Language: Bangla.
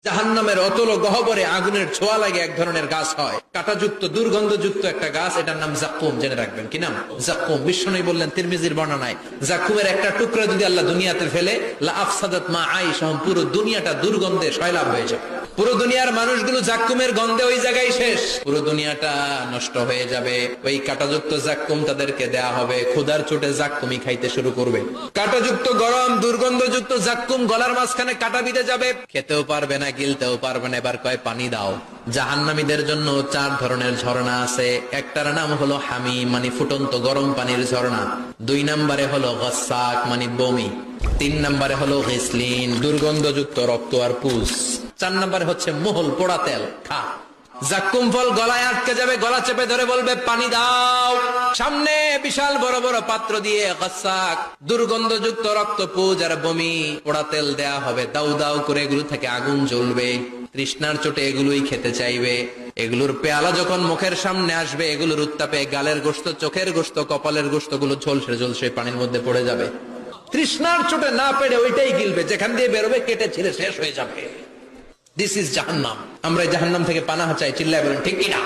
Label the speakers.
Speaker 1: জাহান্নামের অতল গহ্বরে আগুনের ছোঁয়া লাগে এক ধরনের গাছ হয়, কাঁটাযুক্ত দুর্গন্ধযুক্ত একটা গাছ, এটার নাম জাক্কুম। জেনে রাখবেন কি নাম? জাক্কুম। বিশ্বনবী বললেন তিরমিজির বর্ণনায়, জাক্কুমের একটা টুকরা যদি আল্লাহ দুনিয়াতে ফেলে, লা আফসাদাত মা আইশাহুম, পুরো দুনিয়াটা দুর্গন্ধে সয়লাব হয়ে যাবে। পুরো দুনিয়ার মানুষগুলো জাক্কুমের গন্ধে ওই জায়গায় শেষ, পুরো দুনিয়াটা নষ্ট হয়ে যাবে। ওই কাঁটাযুক্ত জাক্কুম তাদেরকে দেয়া হবে, ক্ষুধার চোটে জাক্কুমই খাইতে শুরু করবে। কাঁটাযুক্ত গরম দুর্গন্ধযুক্ত জাক্কুম গলার মাঝখানে কাঁটা বিঁধে যাবে, খেতেও পারবে না, গিলতেও পারবে না। এবার কয় পানি দাও। জাহান্নামীদের জন্য 4 ধরনের ঝর্ণা আছে। একটার নাম হলো হামিম, মানে ফুটন্ত গরম পানির ঝর্ণা। 2 নম্বরে হলো গাসসাক, মানে বমি। 3 নম্বরে হলো গিসলিন, দুর্গন্ধযুক্ত রক্ত আর পুষ। 4 নম্বরে হচ্ছে মোহল, পোড়া তেল। খা। জাক্কুম ফল গলায় আটকে যাবে, গলা চেপে ধরে বলবে পানি দাও। সামনে বিশাল বড় বড় পাত্র দিয়ে গাসসাক, দুর্গন্ধযুক্ত রক্ত, পুজ আর বমি, পোড়া তেল দেয়া হবে। দাউ দাউ করে এগুলো থেকে আগুন জ্বলবে। তৃষ্ণার চোটে এগুলোই খেতে চাইবে। এগুলোর পেয়ালা যখন মুখের সামনে আসবে, এগুলোর উত্তাপে গালের গোশত, চোখের গোশত, কপালের গোশত গুলো ঝলসে ঝলসে পানির মধ্যে পড়ে যাবে। তৃষ্ণার চোটে না পেরে ওইটাই গিলবে, যেখান দিয়ে বেরোবে কেটে ছিঁড়ে শেষ হয়ে যাবে। দিস ইজ জাহান্নাম। আমরা জাহান্নাম থেকে পানাহ চাই, চিল্লায় বলেন ঠিক কিনা?